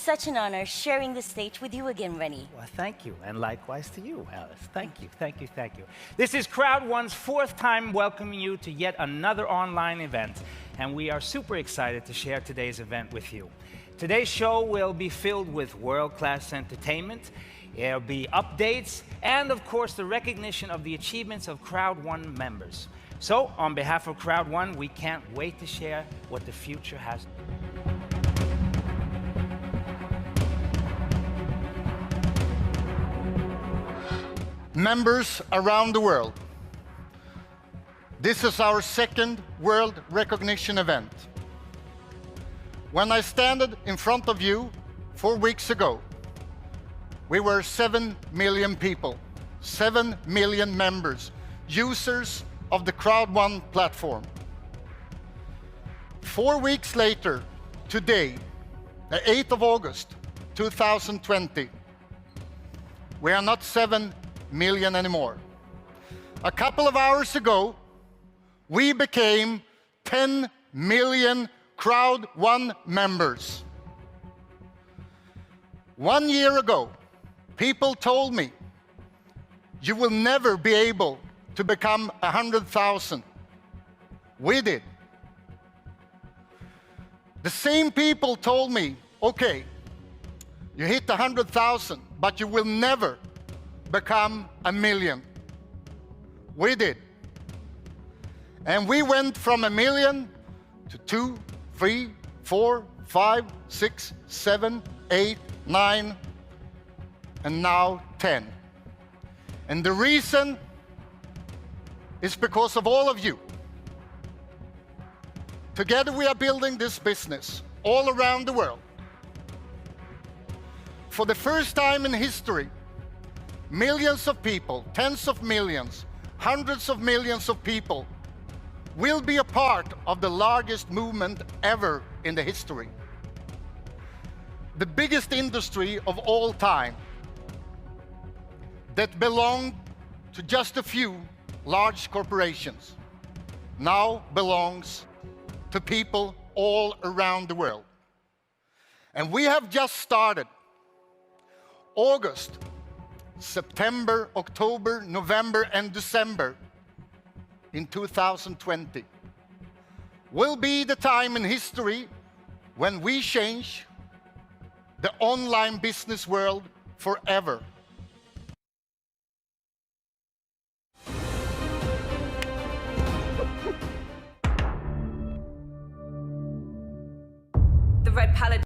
such an honor sharing the stage with you again, Rennie. Well, thank you, and likewise to you, Alice. Thank you, thank you, thank you. This is Crowd One's fourth time welcoming you to yet another online event, and we are super excited to share today's event with you. Today's show will be filled with world-class entertainment. There'll be updates, and of course, the recognition of the achievements of Crowd One members. So, on behalf of Crowd One, we can't wait to share what the future has. Members around the world, this is our second World Recognition event. When I stood in front of you 4 weeks ago, we were 7 million people, 7 million members, users of the Crowd One platform. 4 weeks later, today, the 8th of August, 2020, we are not 7 million anymore. A couple of hours ago, we became 10 million Crowd One members. 1 year ago, people told me, you will never be able to become 100,000. We did. The same people told me, okay, you hit 100,000, but you will never become 1 million. We did. And we went from 1 million to 2, 3, 4, 5, 6, 7, 8, 9, and now 10. And the reason is because of all of you. Together we are building this business all around the world. For the first time in history, millions of people, tens of millions, hundreds of millions of people will be a part of the largest movement ever in the history. The biggest industry of all time that belonged to just a few large corporations now belongs to people all around the world. And we have just started. August, September, October, November, and December in 2020 will be the time in history when we change the online business world forever. The red palette.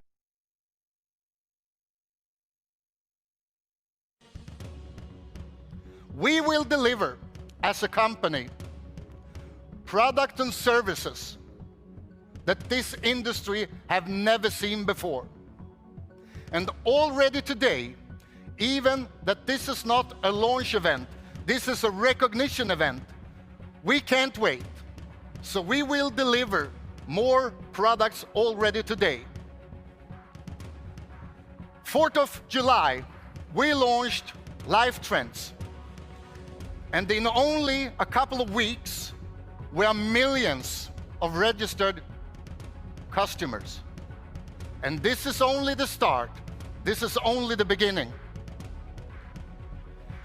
We will deliver, as a company, products and services that this industry have never seen before. And already today, even that this is not a launch event, this is a recognition event, we can't wait. So we will deliver more products already today. 4th of July, we launched Life Trends. And in only a couple of weeks, we are millions of registered customers. And this is only the start. This is only the beginning.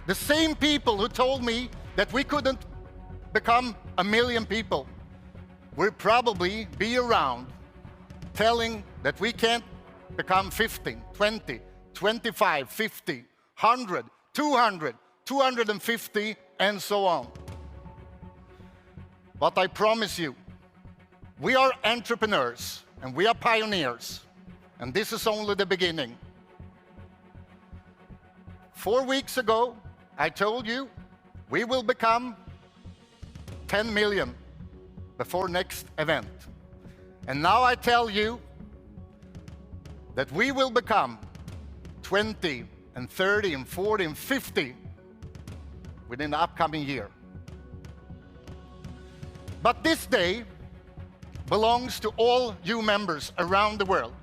The same people who told me that we couldn't become 1 million people will probably be around telling that we can't become 15, 20, 25, 50, 100, 200, 250, and so on. But I promise you, we are entrepreneurs and we are pioneers, and this is only the beginning. 4 weeks ago, I told you we will become 10 million before next event. And now I tell you that we will become 20 and 30 and 40 and 50 within the upcoming year. But this day belongs to all you members around the world.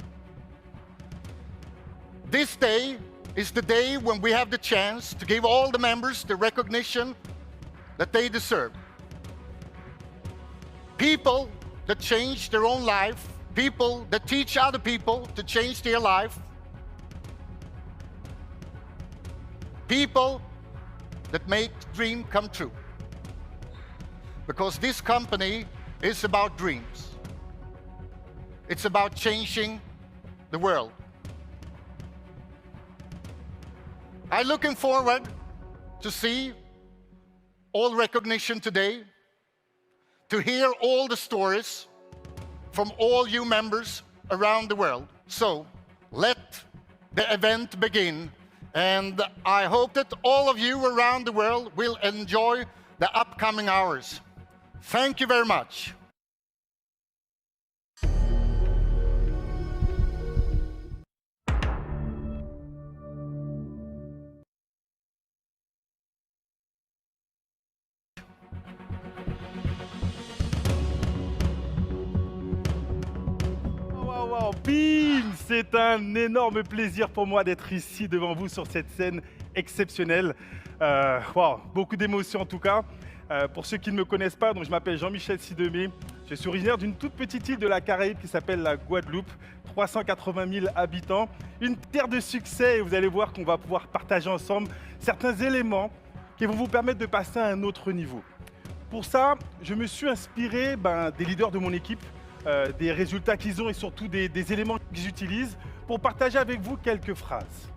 This day is the day when we have the chance to give all the members the recognition that they deserve. People that change their own life, people that teach other people to change their life, People that make dream come true. Because this company is about dreams. It's about changing the world. I'm looking forward to see all recognition today, to hear all the stories from all you members around the world. So let the event begin, and I hope that all of you around the world will enjoy the upcoming hours. Thank you very much. Bim! C'est un énorme plaisir pour moi d'être ici devant vous sur cette scène exceptionnelle. Beaucoup d'émotions en tout cas. Pour ceux qui ne me connaissent pas, donc je m'appelle Jean-Michel Sidemé. Je suis originaire d'une toute petite île de la Caraïbe qui s'appelle la Guadeloupe, 380 000 habitants, une terre de succès, et vous allez voir qu'on va pouvoir partager ensemble certains éléments qui vont vous permettre de passer à un autre niveau. Pour ça, je me suis inspiré des leaders de mon équipe, des résultats qu'ils ont et surtout des éléments qu'ils utilisent pour partager avec vous quelques phrases.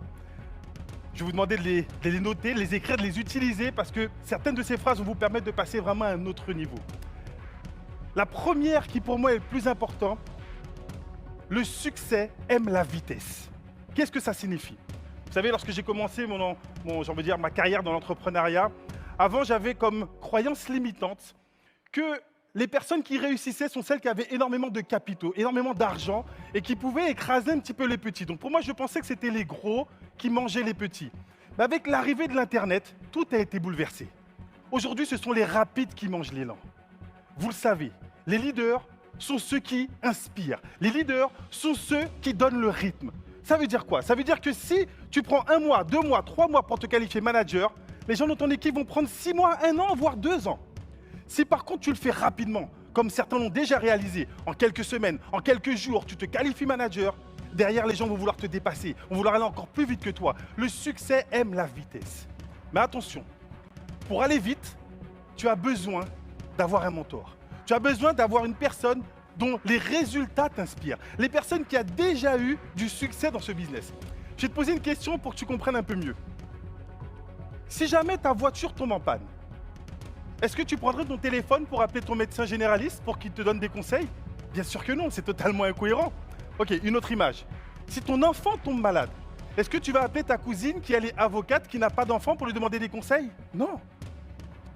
Je vais vous demander de les noter, de les écrire, de les utiliser parce que certaines de ces phrases vont vous permettre de passer vraiment à un autre niveau. La première qui pour moi est le plus important, le succès aime la vitesse. Qu'est-ce que ça signifie? Vous savez, lorsque j'ai commencé ma carrière dans l'entrepreneuriat, avant j'avais comme croyance limitante que les personnes qui réussissaient sont celles qui avaient énormément de capitaux, énormément d'argent et qui pouvaient écraser un petit peu les petits. Donc pour moi, je pensais que c'était les gros qui mangeaient les petits. Mais avec l'arrivée de l'Internet, tout a été bouleversé. Aujourd'hui, ce sont les rapides qui mangent les lents. Vous le savez, les leaders sont ceux qui inspirent. Les leaders sont ceux qui donnent le rythme. Ça veut dire quoi? Ça veut dire que si tu prends 1 mois, 2 mois, 3 mois pour te qualifier manager, les gens dans ton équipe vont prendre 6 mois, 1 an, voire 2 ans. Si par contre tu le fais rapidement, comme certains l'ont déjà réalisé, en quelques semaines, en quelques jours, tu te qualifies manager, derrière les gens vont vouloir te dépasser, vont vouloir aller encore plus vite que toi. Le succès aime la vitesse. Mais attention, pour aller vite, tu as besoin d'avoir un mentor. Tu as besoin d'avoir une personne dont les résultats t'inspirent. Les personnes qui ont déjà eu du succès dans ce business. Je vais te poser une question pour que tu comprennes un peu mieux. Si jamais ta voiture tombe en panne, est-ce que tu prendrais ton téléphone pour appeler ton médecin généraliste pour qu'il te donne des conseils? Bien sûr que non, c'est totalement incohérent. Ok, une autre image. Si ton enfant tombe malade, est-ce que tu vas appeler ta cousine qui est avocate, qui n'a pas d'enfant pour lui demander des conseils? Non.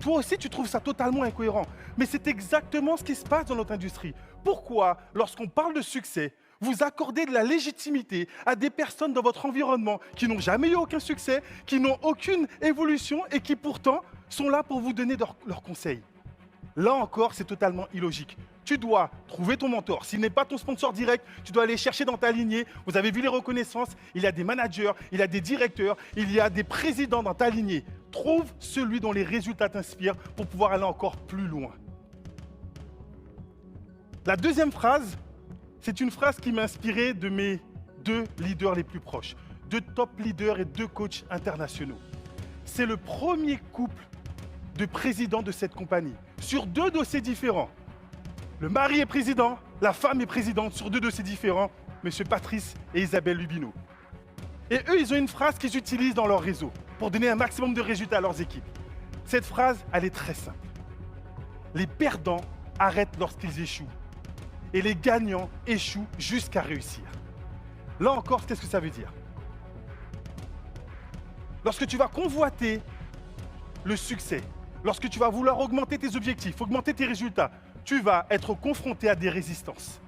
Toi aussi, tu trouves ça totalement incohérent. Mais c'est exactement ce qui se passe dans notre industrie. Pourquoi, lorsqu'on parle de succès, vous accordez de la légitimité à des personnes dans votre environnement qui n'ont jamais eu aucun succès, qui n'ont aucune évolution et qui pourtant sont là pour vous donner leurs conseils? Là encore, c'est totalement illogique. Tu dois trouver ton mentor. S'il n'est pas ton sponsor direct, tu dois aller chercher dans ta lignée. Vous avez vu les reconnaissances, il y a des managers, il y a des directeurs, il y a des présidents dans ta lignée. Trouve celui dont les résultats t'inspirent pour pouvoir aller encore plus loin. La deuxième phrase, c'est une phrase qui m'a inspiré de mes 2 leaders les plus proches, 2 top leaders et 2 coachs internationaux. C'est le premier couple de présidents de cette compagnie, sur 2 dossiers différents. Le mari est président, la femme est présidente sur 2 dossiers différents, M. Patrice et Isabelle Lubino. Et eux, ils ont une phrase qu'ils utilisent dans leur réseau pour donner un maximum de résultats à leurs équipes. Cette phrase, elle est très simple. Les perdants arrêtent lorsqu'ils échouent et les gagnants échouent jusqu'à réussir. Là encore, qu'est-ce que ça veut dire? Lorsque tu vas convoiter le succès, lorsque tu vas vouloir augmenter tes objectifs, augmenter tes résultats, tu vas être confronté à des résistances.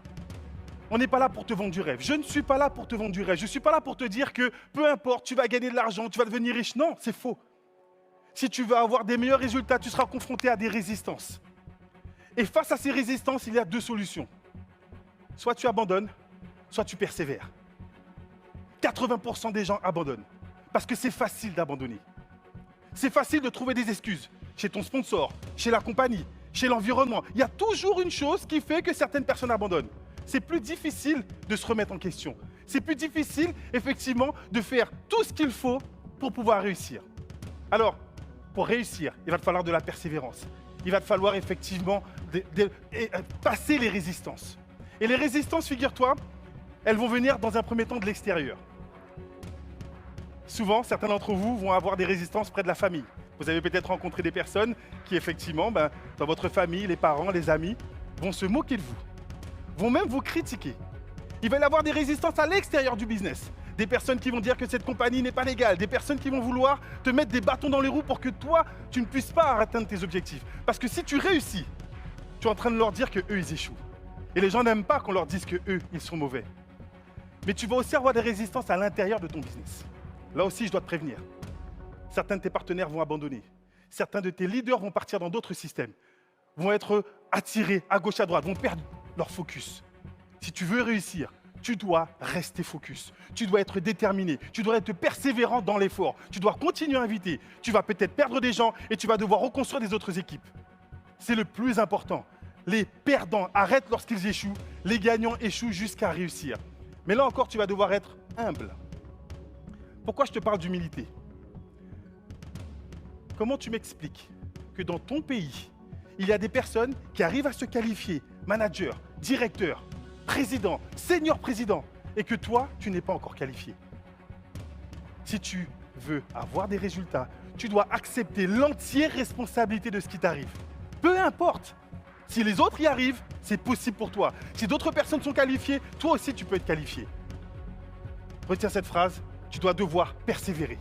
On n'est pas là pour te vendre du rêve. Je ne suis pas là pour te vendre du rêve. Je ne suis pas là pour te dire que peu importe, tu vas gagner de l'argent, tu vas devenir riche. Non, c'est faux. Si tu veux avoir des meilleurs résultats, tu seras confronté à des résistances. Et face à ces résistances, il y a 2 solutions. Soit tu abandonnes, soit tu persévères. 80% des gens abandonnent parce que c'est facile d'abandonner. C'est facile de trouver des excuses chez ton sponsor, chez la compagnie, chez l'environnement. Il y a toujours une chose qui fait que certaines personnes abandonnent. C'est plus difficile de se remettre en question. C'est plus difficile, effectivement, de faire tout ce qu'il faut pour pouvoir réussir. Alors, pour réussir, il va te falloir de la persévérance. Il va te falloir effectivement passer les résistances. Et les résistances, figure-toi, elles vont venir dans un premier temps de l'extérieur. Souvent, certains d'entre vous vont avoir des résistances près de la famille. Vous avez peut-être rencontré des personnes qui, effectivement, dans votre famille, les parents, les amis, vont se moquer de vous, vont même vous critiquer. Il va y avoir des résistances à l'extérieur du business. Des personnes qui vont dire que cette compagnie n'est pas légale, des personnes qui vont vouloir te mettre des bâtons dans les roues pour que toi, tu ne puisses pas atteindre tes objectifs. Parce que si tu réussis, tu es en train de leur dire qu'eux, ils échouent. Et les gens n'aiment pas qu'on leur dise qu'eux, ils sont mauvais. Mais tu vas aussi avoir des résistances à l'intérieur de ton business. Là aussi, je dois te prévenir. Certains de tes partenaires vont abandonner. Certains de tes leaders vont partir dans d'autres systèmes, vont être attirés à gauche, à droite, vont perdre leur focus. Si tu veux réussir, tu dois rester focus. Tu dois être déterminé. Tu dois être persévérant dans l'effort. Tu dois continuer à inviter. Tu vas peut-être perdre des gens et tu vas devoir reconstruire des autres équipes. C'est le plus important. Les perdants arrêtent lorsqu'ils échouent. Les gagnants échouent jusqu'à réussir. Mais là encore, tu vas devoir être humble. Pourquoi je te parle d'humilité? Comment tu m'expliques que dans ton pays, il y a des personnes qui arrivent à se qualifier manager, directeur, président, senior président, et que toi, tu n'es pas encore qualifié? Si tu veux avoir des résultats, tu dois accepter l'entière responsabilité de ce qui t'arrive. Peu importe. Si les autres y arrivent, c'est possible pour toi. Si d'autres personnes sont qualifiées, toi aussi, tu peux être qualifié. Retiens cette phrase, tu dois devoir persévérer.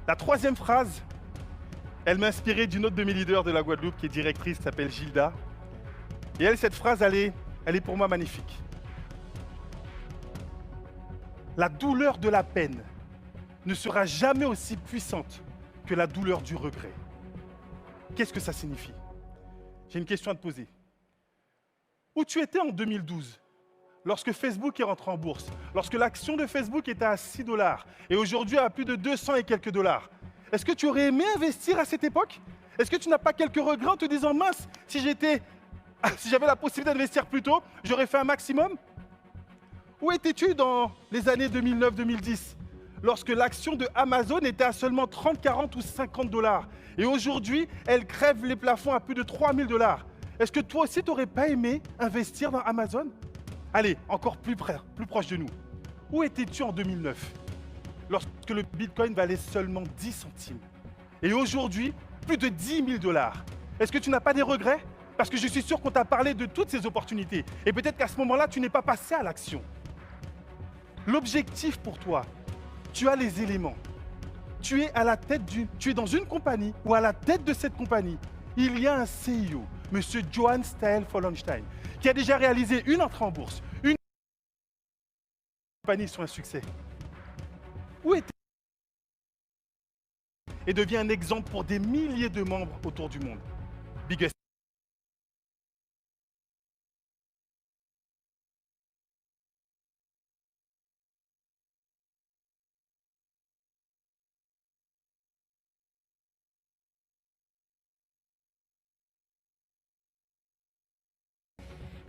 La troisième phrase, elle m'a inspiré d'une autre de mes leaders de la Guadeloupe, qui est directrice, qui s'appelle Gilda. Et elle, cette phrase, elle est pour moi magnifique. La douleur de la peine ne sera jamais aussi puissante que la douleur du regret. Qu'est-ce que ça signifie? J'ai une question à te poser. Où tu étais en 2012, lorsque Facebook est rentré en bourse, lorsque l'action de Facebook était à 6 $ et aujourd'hui à plus de 200 et quelques dollars? Est-ce que tu aurais aimé investir à cette époque? Est-ce que tu n'as pas quelques regrets en te disant, mince, si j'avais la possibilité d'investir plus tôt, j'aurais fait un maximum? Où étais-tu dans les années 2009-2010, lorsque l'action de Amazon était à seulement 30, 40 ou 50 $? Et aujourd'hui, elle crève les plafonds à plus de 3000 $. Est-ce que toi aussi, tu n'aurais pas aimé investir dans Amazon? Allez, encore plus proche de nous. Où étais-tu en 2009, lorsque le Bitcoin valait seulement 10 centimes? Et aujourd'hui, plus de 10 000 $. Est-ce que tu n'as pas des regrets? Parce que je suis sûr qu'on t'a parlé de toutes ces opportunités. Et peut-être qu'à ce moment-là, tu n'es pas passé à l'action. L'objectif pour toi, tu as les éléments. Tu es dans une compagnie ou à la tête de cette compagnie, il y a un CEO, Monsieur Johann Stael-Follenstein, qui a déjà réalisé une entrée en bourse, une compagnie sur un succès. Où était et devient un exemple pour des milliers de membres autour du monde. Biggest.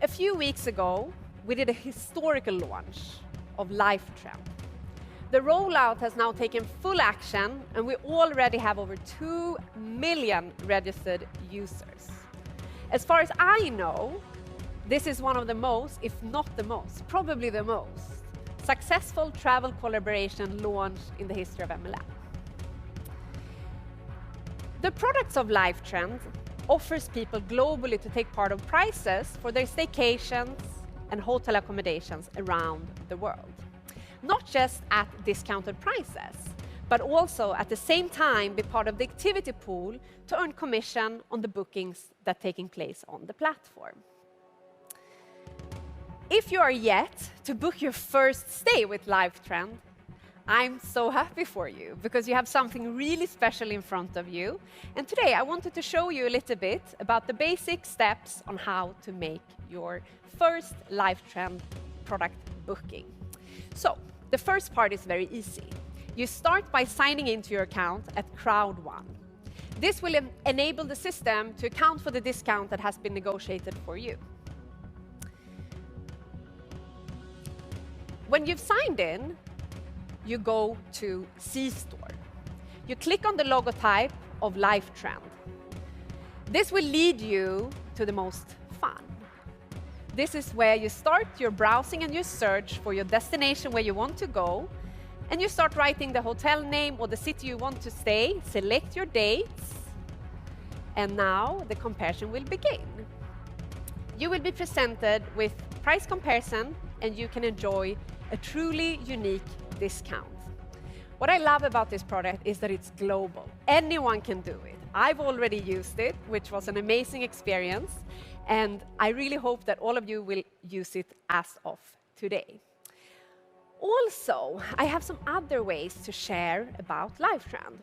A few weeks ago, we did a historical launch of LifeTrend. The rollout has now taken full action, and we already have over 2 million registered users. As far as I know, this is one of the most, if not the most, probably the most successful travel collaboration launched in the history of MLM. The products of LifeTrend offers people globally to take part of prizes for their staycations and hotel accommodations around the world. Not just at discounted prices, but also at the same time be part of the activity pool to earn commission on the bookings that are taking place on the platform. If you are yet to book your first stay with LifeTrend, I'm so happy for you because you have something really special in front of you. And today I wanted to show you a little bit about the basic steps on how to make your first LifeTrend product booking. So the first part is very easy. You start by signing into your account at Crowd1. This will enable the system to account for the discount that has been negotiated for you. When you've signed in, you go to C-Store. you click on the logotype of LifeTrend. This will lead you to the most fun. This is where you start your browsing and your search for your destination where you want to go, and you start writing the hotel name or the city you want to stay, select your dates, and now the comparison will begin. You will be presented with price comparison, and you can enjoy a truly unique discount. What I love about this product is that it's global. Anyone can do it. I've already used it, which was an amazing experience, and I really hope that all of you will use it as of today. Also, I have some other ways to share about LifeTrend.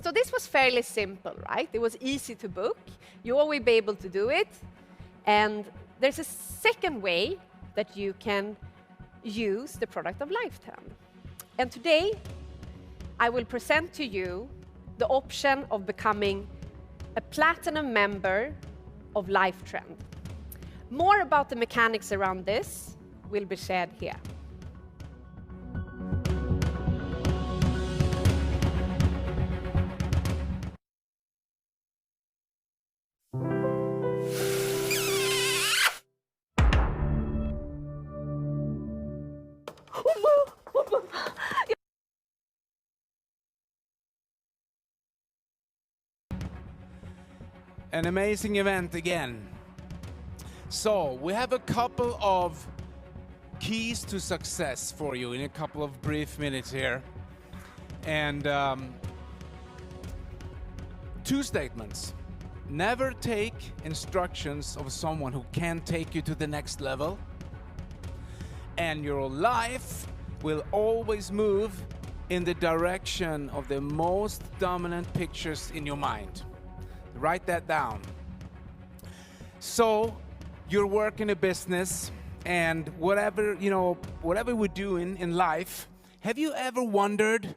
So this was fairly simple, right? It was easy to book. You always be able to do it. And there's a second way that you can use the product of LifeTrend. And today, I will present to you the option of becoming a platinum member of LifeTrend. More about the mechanics around this will be shared here. An amazing event again. So we have a couple of keys to success for you in a couple of brief minutes here. And two statements. Never take instructions of someone who can't take you to the next level. And your life will always move in the direction of the most dominant pictures in your mind. Write that down. So you're working a business, and whatever we're doing in life, have you ever wondered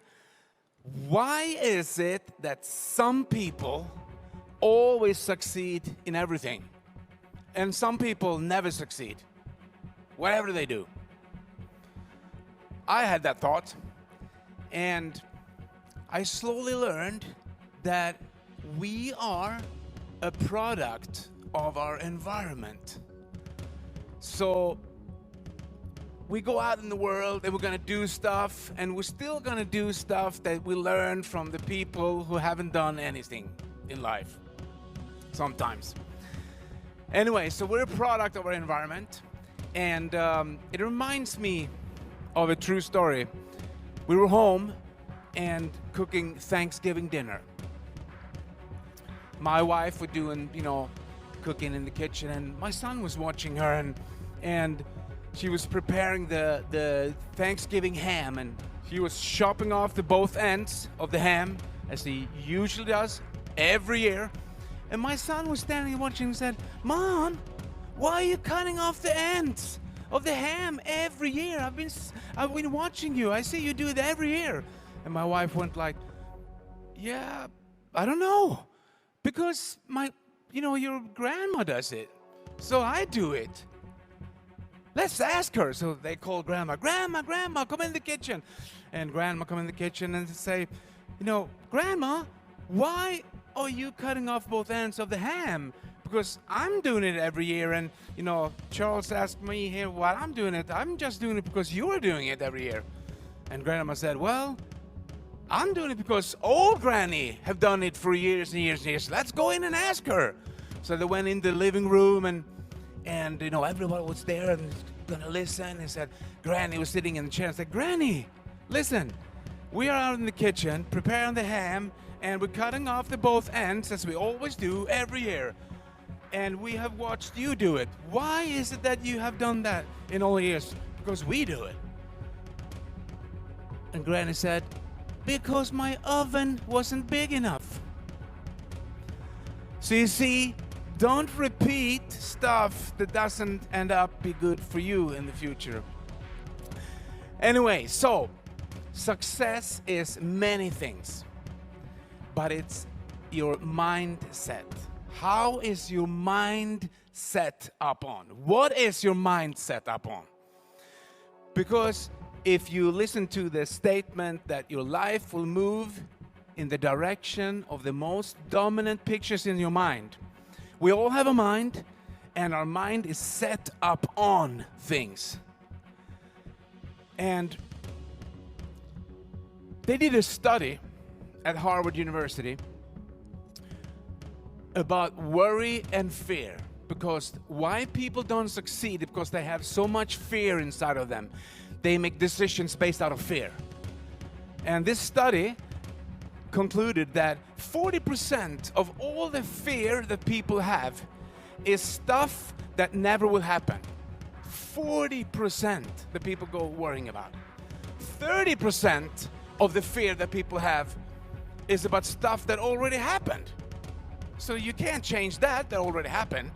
why is it that some people always succeed in everything and some people never succeed, whatever they do? I had that thought, and I slowly learned that we are a product of our environment. So we go out in the world and we're gonna do stuff, and we're still gonna do stuff that we learn from the people who haven't done anything in life, sometimes. Anyway, so we're a product of our environment, and it reminds me of a true story. We were home and cooking Thanksgiving dinner. My wife was doing, cooking in the kitchen, and my son was watching her, and she was preparing the Thanksgiving ham, and she was chopping off the both ends of the ham, as he usually does every year. And my son was standing and watching and said, "Mom, why are you cutting off the ends of the ham every year? I've been watching you. I see you do it every year." And my wife went like, "Yeah, I don't know. Because your grandma does it, so I do it. Let's ask her." So they call Grandma. Grandma, come in the kitchen. And Grandma come in the kitchen and say, "Grandma, why are you cutting off both ends of the ham? Because I'm doing it every year, and Charles asked me here why I'm doing it. I'm just doing it because you're doing it every year." And Grandma said, "Well, I'm doing it because old Granny have done it for years and years and years. Let's go in and ask her." So they went in the living room, and everybody was there and gonna listen. And said, Granny was sitting in the chair and said, "Granny, listen, we are out in the kitchen preparing the ham, and we're cutting off the both ends as we always do every year. And we have watched you do it. Why is it that you have done that in all years?" "Because we do it." And Granny said, "Because my oven wasn't big enough." So you see, don't repeat stuff that doesn't end up be good for you in the future. Anyway, so success is many things, but it's your mindset. How is your mind set up on? What is your mind set up on? Because if you listen to the statement that your life will move in the direction of the most dominant pictures in your mind. We all have a mind, and our mind is set up on things. And they did a study at Harvard University about worry and fear. Because why people don't succeed is because they have so much fear inside of them. They make decisions based out of fear. And this study concluded that 40% of all the fear that people have is stuff that never will happen. 40% that people go worrying about. 30% of the fear that people have is about stuff that already happened. So you can't change that already happened.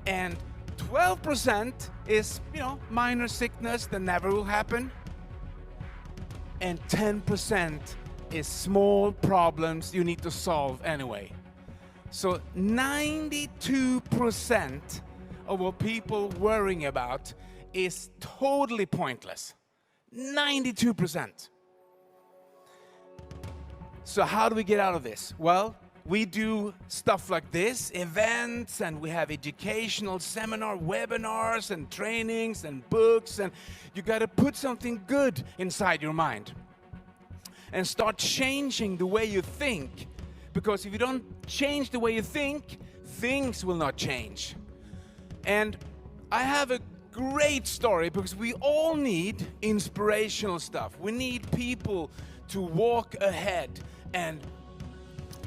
And 12% is, minor sickness that never will happen. And 10% is small problems you need to solve anyway. So 92% of what people worrying about is totally pointless. 92%. So how do we get out of this? Well, we do stuff like this, events, and we have educational seminar, webinars, and trainings, and books, and you gotta put something good inside your mind and start changing the way you think. Because if you don't change the way you think, things will not change. And I have a great story because we all need inspirational stuff. We need people to walk ahead and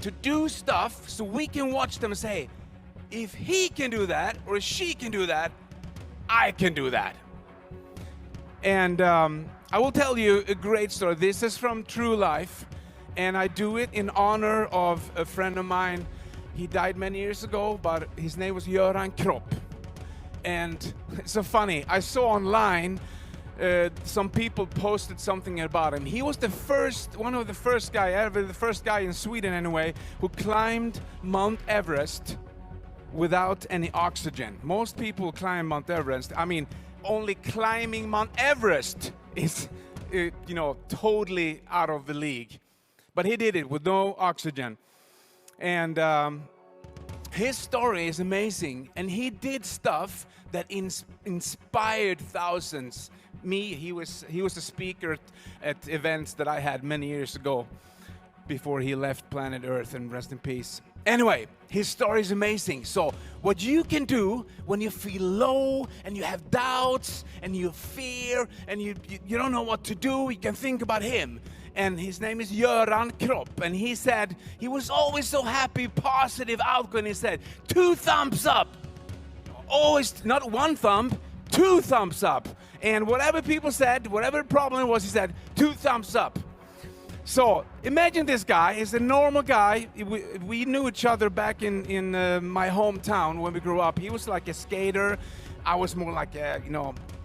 to do stuff so we can watch them and say, if he can do that or she can do that, I can do that. And I will tell you a great story. This is from true life, and I do it in honor of a friend of mine. He died many years ago, but his name was Göran Kropp. And it's so funny, I saw online some people posted something about him. He was the first guy in Sweden anyway, who climbed Mount Everest without any oxygen. Most people climb Mount Everest. I mean, only climbing Mount Everest is, totally out of the league. But he did it with no oxygen. And his story is amazing. And he did stuff that inspired thousands. He was a speaker at events that I had many years ago before he left planet Earth, and rest in peace. Anyway, his story is amazing. So what you can do when you feel low and you have doubts and you fear and you don't know what to do, you can think about him. And his name is Göran Kropp, and he said he was always so happy, positive, outgoing. He said 2 thumbs up. Always, not 1 thumb, 2 thumbs up. And whatever people said, whatever problem was, he said 2 thumbs up. So imagine this guy is a normal guy. We knew each other back in my hometown when we grew up. He was like a skater. I was more like a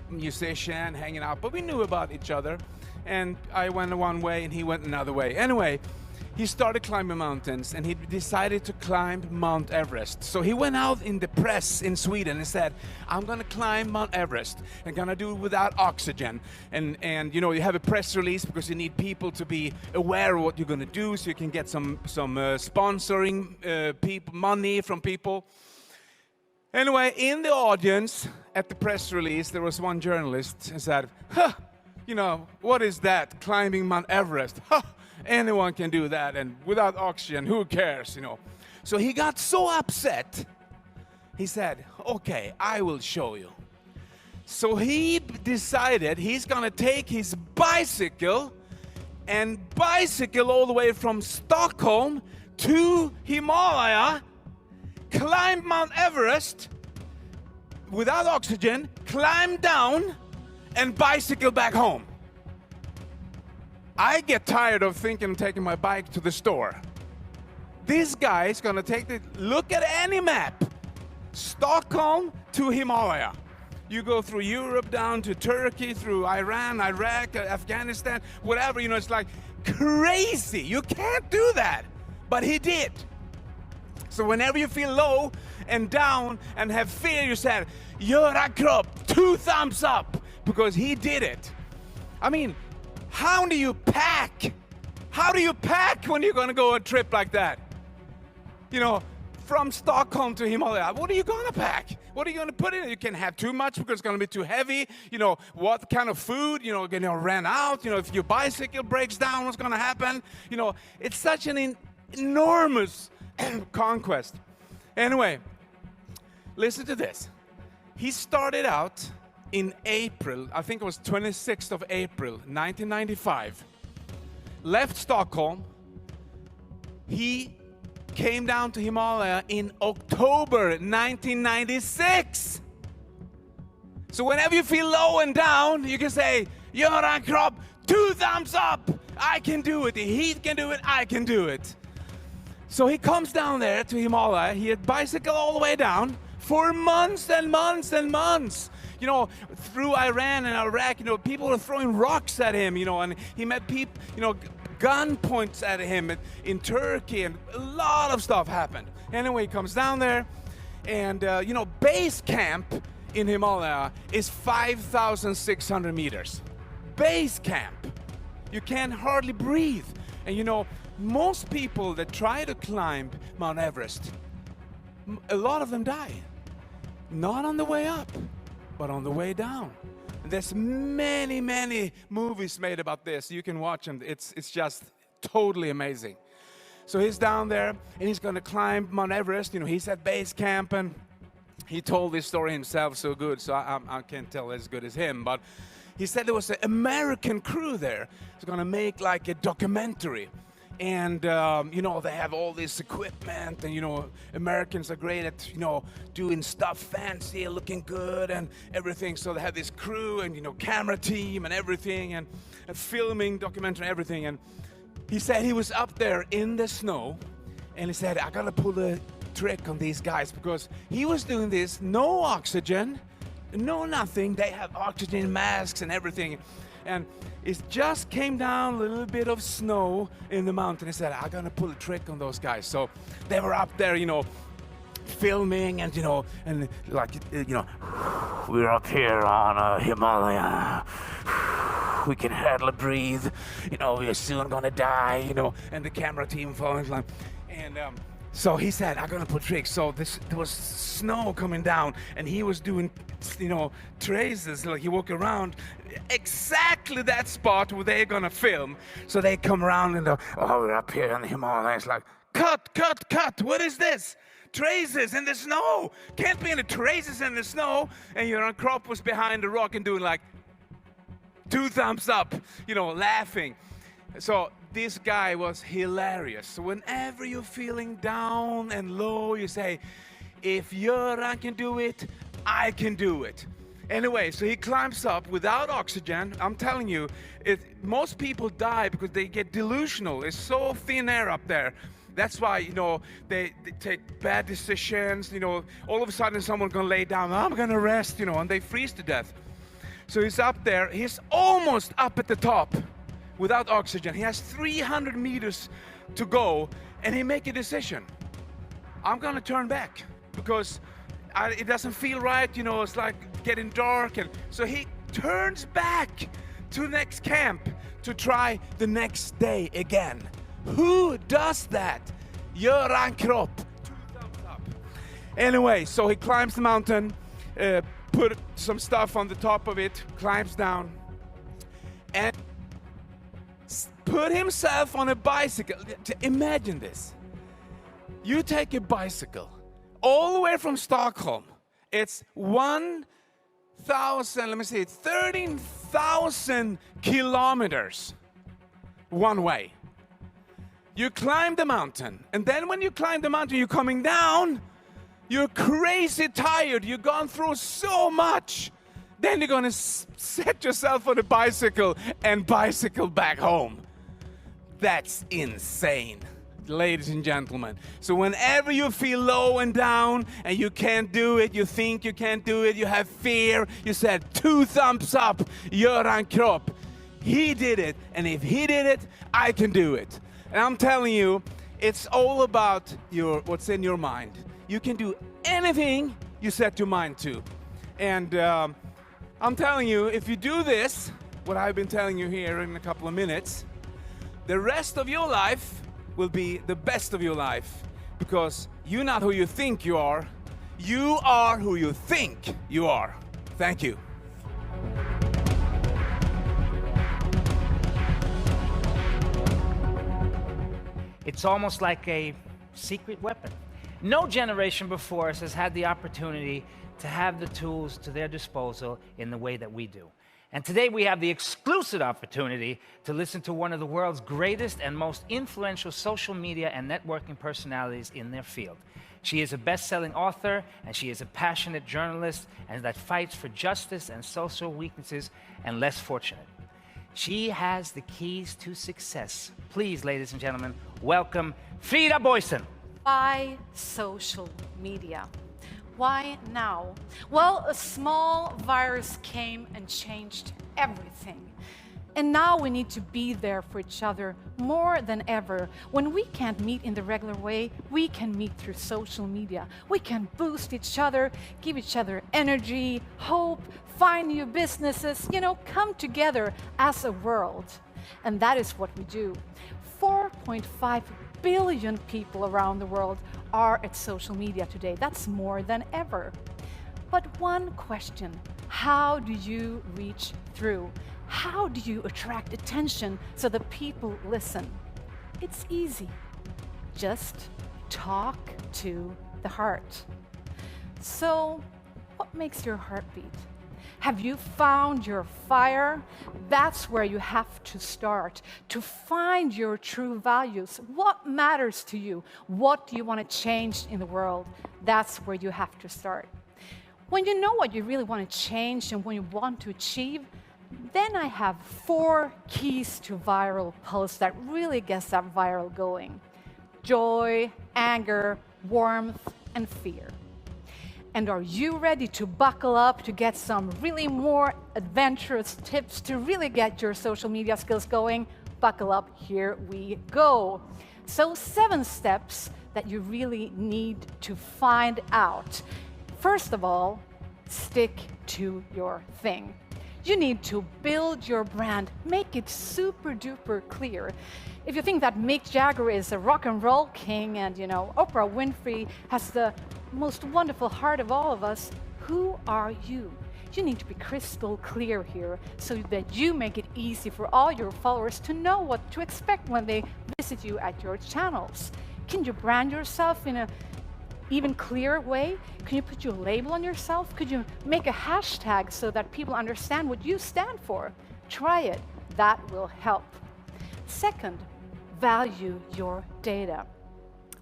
musician, hanging out. But we knew about each other. And I went one way and he went another way. Anyway, he started climbing mountains, and he decided to climb Mount Everest. So he went out in the press in Sweden and said, I'm gonna climb Mount Everest. I'm gonna do it without oxygen. And you have a press release because you need people to be aware of what you're gonna do, so you can get some sponsoring money from people. Anyway, in the audience at the press release, there was one journalist and said, what is that, climbing Mount Everest? Anyone can do that, and without oxygen, who cares, So he got so upset, he said, okay, I will show you. So he decided he's gonna take his bicycle and bicycle all the way from Stockholm to Himalaya, climb Mount Everest without oxygen, climb down, and bicycle back home. I get tired of thinking of taking my bike to the store. This guy is gonna look at any map. Stockholm to Himalaya. You go through Europe, down to Turkey, through Iran, Iraq, Afghanistan, whatever, it's like crazy. You can't do that. But he did. So whenever you feel low and down and have fear, you said, Göran Kropp, 2 thumbs up, because he did it. I mean, how do you pack? How do you pack when you're going to go on a trip like that? You know, from Stockholm to Himalaya, what are you going to pack? What are you going to put in it? You can't have too much because it's going to be too heavy. You know, what kind of food, you know, going to run out? You know, if your bicycle breaks down, what's going to happen? You know, it's such an enormous conquest. Anyway, listen to this. He started out in April, I think it was 26th of April, 1995. Left Stockholm. He came down to Himalaya in October 1996. So whenever you feel low and down, you can say, Göran Kropp, 2 thumbs up. I can do it. He can do it. I can do it. So he comes down there to Himalaya. He had bicycle all the way down for months and months and months. You know, through Iran and Iraq, you know, people were throwing rocks at him, you know, and he met people, you know, gun points at him in Turkey, and a lot of stuff happened. Anyway, he comes down there, and, you know, base camp in Himalaya is 5,600 meters. Base camp. You can hardly breathe. And, you know, most people that try to climb Mount Everest, a lot of them die. Not on the way up, but on the way down. There's many, many movies made about this. You can watch them. It's just totally amazing. So he's down there, and he's going to climb Mount Everest. You know, he's at base camp, and he told this story himself so good, so I can't tell as good as him. But he said there was an American crew there who's going to make like a documentary. And, you know, they have all this equipment, and, you know, Americans are great at, you know, doing stuff fancy, looking good and everything. So they have this crew and, you know, camera team and everything, and filming, documentary, everything. And he said he was up there in the snow, and he said, I gotta pull a trick on these guys, because he was doing this, no oxygen, no nothing. They have oxygen masks and everything. And it just came down a little bit of snow in the mountain. He said, I'm gonna pull a trick on those guys. So they were up there, you know, filming, and, you know, and like, you know, we're up here on Himalaya. We can hardly breathe. You know, we're soon gonna die, you know, and the camera team following. And so he said, I'm gonna put tricks. So there was snow coming down, and he was doing, you know, traces, like he walked around exactly that spot where they're gonna film. So they come around and oh, we're up here in the Himalayas, like, cut, what is this? Traces in the snow. Can't be any traces in the snow. And Göran Kropp was behind the rock and doing like 2 thumbs up, you know, laughing. So this guy was hilarious. So whenever you're feeling down and low, you say, if Göran can do it, I can do it. Anyway, so he climbs up without oxygen. I'm telling you, most people die because they get delusional. It's so thin air up there. That's why, you know, they take bad decisions. You know, all of a sudden someone's gonna lay down, I'm gonna rest, you know, and they freeze to death. So he's up there, he's almost up at the top without oxygen. He has 300 meters to go, and he make a decision. I'm gonna turn back because it doesn't feel right, you know, it's like getting dark. And so he turns back to the next camp to try the next day again. Who does that? Göran Kropp. 2 thumbs up. Anyway, so he climbs the mountain, put some stuff on the top of it, climbs down, and put himself on a bicycle. Imagine this. You take a bicycle all the way from Stockholm. It's 13,000 kilometers one way. You climb the mountain, and then when you climb the mountain, you're coming down, you're crazy tired, you've gone through so much. Then you're gonna set yourself on a bicycle and bicycle back home. That's insane, ladies and gentlemen. So whenever you feel low and down and you can't do it, you think you can't do it, you have fear, you said 2 thumbs up, Göran Kropp. He did it, and if he did it, I can do it. And I'm telling you, it's all about what's in your mind. You can do anything you set your mind to. And I'm telling you, if you do this, what I've been telling you here in a couple of minutes, the rest of your life will be the best of your life, because you're not who you think you are who you think you are. Thank you. It's almost like a secret weapon. No generation before us has had the opportunity to have the tools to their disposal in the way that we do. And today we have the exclusive opportunity to listen to one of the world's greatest and most influential social media and networking personalities in their field. She is a best-selling author, and she is a passionate journalist and that fights for justice and social weaknesses and less fortunate. She has the keys to success. Please, ladies and gentlemen, welcome Frida Boysen. Why social media? Why now? Well, a small virus came and changed everything. And now we need to be there for each other more than ever. When we can't meet in the regular way, we can meet through social media. We can boost each other, give each other energy, hope, find new businesses, come together as a world. And that is what we do. 4.5 billion people around the world are at social media today. That's more than ever. But one question, how do you reach through? How do you attract attention so that people listen? It's easy. Just talk to the heart. So, what makes your heart beat? Have you found your fire? That's where you have to start, to find your true values. What matters to you? What do you want to change in the world? That's where you have to start. When you know what you really want to change and what you want to achieve, then I have 4 keys to viral posts that really gets that viral going. Joy, anger, warmth, and fear. And are you ready to buckle up to get some really more adventurous tips to really get your social media skills going? Buckle up, here we go. So 7 steps that you really need to find out. First of all, stick to your thing. You need to build your brand, make it super duper clear. If you think that Mick Jagger is a rock and roll king and Oprah Winfrey has the most wonderful heart of all of us, who are you? You need to be crystal clear here so that you make it easy for all your followers to know what to expect when they visit you at your channels. Can you brand yourself in a even clearer way? Can you put your label on yourself? Could you make a hashtag so that people understand what you stand for? Try it. That will help. Second, value your data.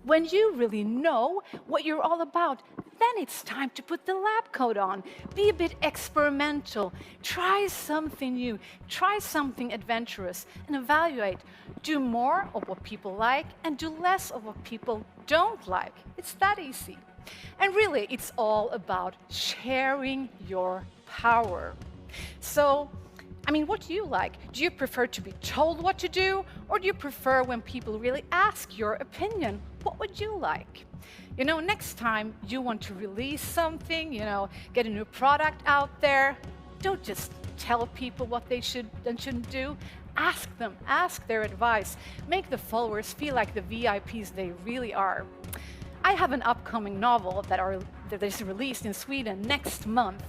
When you really know what you're all about, then it's time to put the lab coat on. Be a bit experimental. Try something new. Try something adventurous and evaluate. Do more of what people like and do less of what people don't like. It's that easy. And really, it's all about sharing your power. So, what do you like? Do you prefer to be told what to do, or do you prefer when people really ask your opinion? What would you like? Next time you want to release something, get a new product out there, don't just tell people what they should and shouldn't do. Ask them, ask their advice. Make the followers feel like the VIPs they really are. I have an upcoming novel that is released in Sweden next month.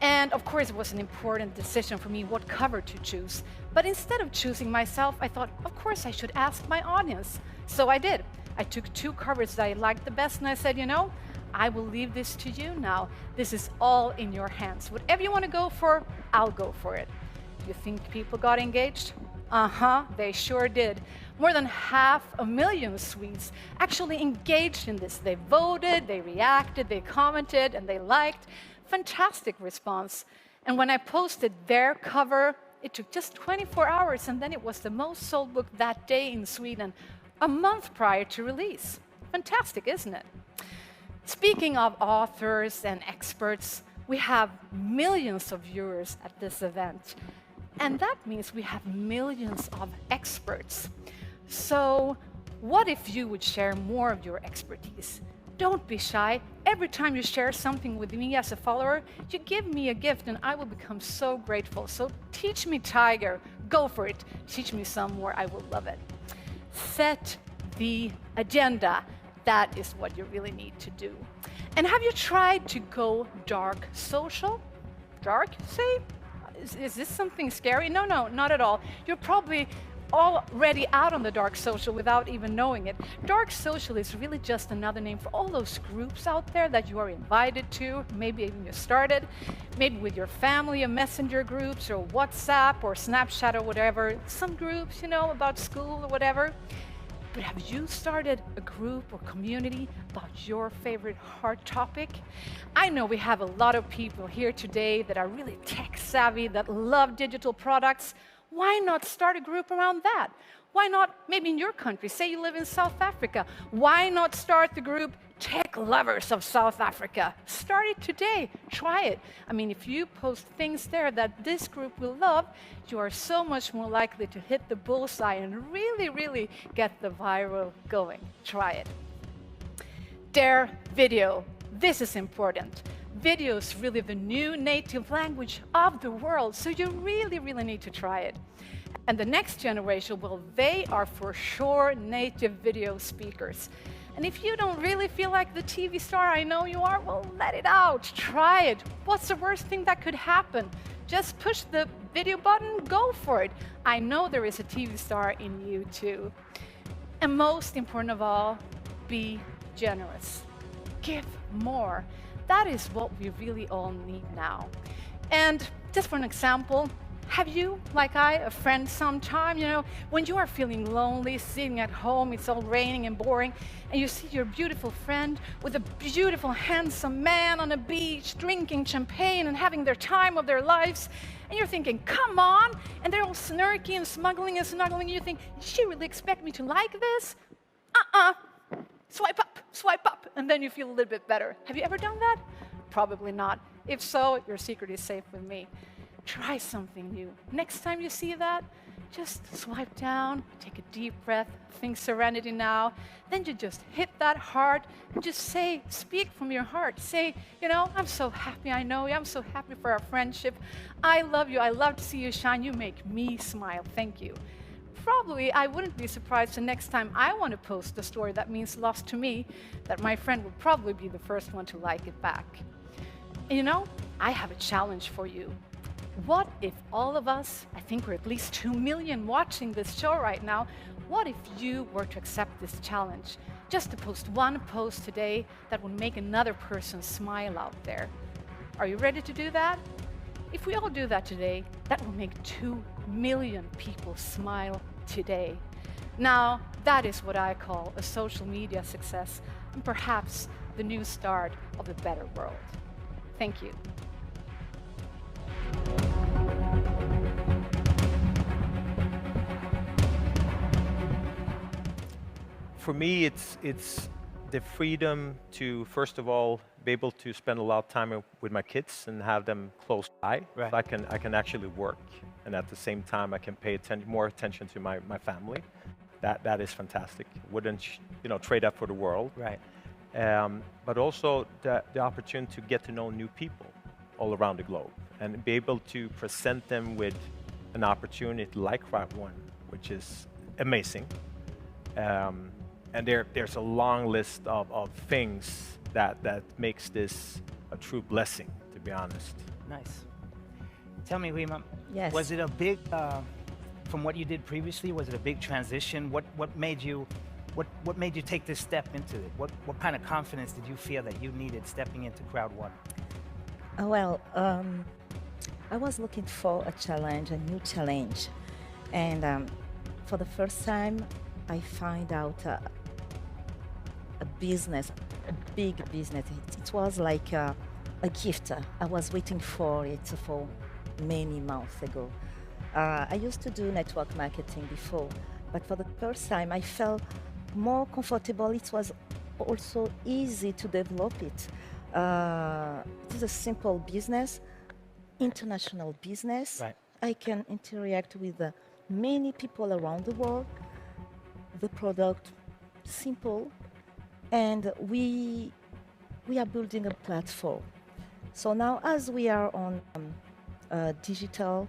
And of course, it was an important decision for me what cover to choose. But instead of choosing myself, I thought, of course, I should ask my audience. So I did. I took 2 covers that I liked the best, and I said, I will leave this to you now. This is all in your hands. Whatever you want to go for, I'll go for it. You think people got engaged? They sure did. More than 500,000 Swedes actually engaged in this. They voted, they reacted, they commented, and they liked. Fantastic response. And when I posted their cover, it took just 24 hours, and then it was the most sold book that day in Sweden, a month prior to release. Fantastic, isn't it? Speaking of authors and experts, we have millions of viewers at this event. And that means we have millions of experts. So what if you would share more of your expertise? Don't be shy. Every time you share something with me as a follower, you give me a gift and I will become so grateful. So teach me, Tiger. Go for it. Teach me some more. I will love it. Set the agenda. That is what you really need to do. And have you tried to go dark social? Dark, you say? Is this something scary? No, no, not at all. You're probably already out on the dark social without even knowing it. Dark social is really just another name for all those groups out there that you are invited to, maybe even you started, maybe with your family, messenger groups or WhatsApp or Snapchat or whatever, some groups, you know, about school or whatever. But have you started a group or community about your favorite hard topic? I know we have a lot of people here today that are really tech savvy, that love digital products. Why not start a group around that? Why not, maybe in your country, say you live in South Africa, why not start the group Tech Lovers of South Africa? Start it today, try it. I mean, if you post things there that this group will love, you are so much more likely to hit the bullseye and really, really get the viral going. Try it. Dare video. This is important. Video is really the new native language of the world, so you really, really need to try it. And the next generation, well, they are for sure native video speakers. And if you don't really feel like the TV star I know you are, well, let it out, try it. What's the worst thing that could happen? Just push the video button, go for it. I know there is a TV star in you too. And most important of all, be generous. Give more. That is what we really all need now. And just for an example, have you, like I, a friend sometime, you know, when you are feeling lonely, sitting at home, it's all raining and boring, and you see your beautiful friend with a beautiful, handsome man on a beach, drinking champagne and having their time of their lives, and you're thinking, come on, and they're all snarky and smuggling and snuggling, and you think, did she really expect me to like this? Swipe up, and then you feel a little bit better. Have you ever done that? Probably not. If so, your secret is safe with me. Try something new. Next time you see that, just swipe down, take a deep breath, think serenity now. Then you just hit that heart and just say, speak from your heart. Say, you know, I'm so happy I know you. I'm so happy for our friendship. I love you. I love to see you shine. You make me smile. Thank you. Probably, I wouldn't be surprised the next time I want to post a story that means lots to me, that my friend will probably be the first one to like it back. And you know, I have a challenge for you. What if all of us, I think we're at least 2 million watching this show right now, what if you were to accept this challenge? Just to post one post today that would make another person smile out there. Are you ready to do that? If we all do that today, that will make 2 million people smile today. Now, that is what I call a social media success, and perhaps the new start of a better world. Thank you. For me, it's the freedom to, first of all, be able to spend a lot of time with my kids and have them close by. Right. So I can actually work, and at the same time, I can pay more attention to my family. That is fantastic. Wouldn't trade that for the world. Right. But also the opportunity to get to know new people all around the globe and be able to present them with an opportunity like Crowd One, which is amazing. And there's a long list of things that makes this a true blessing, to be honest. Nice. Tell me, Rima, Yes. was it a big, from what you did previously, was it a big transition? What made you take this step into it? What kind of confidence did you feel that you needed stepping into Crowd One? Well, I was looking for a challenge, a new challenge. And for the first time, I find out a business, a big business. It was like a gift. I was waiting for it for many months ago. I used to do network marketing before, but for the first time, I felt more comfortable. It was also easy to develop it. It is a simple business, international business. Right. I can interact with many people around the world. The product, simple, and we are building a platform. So now, as we are on digital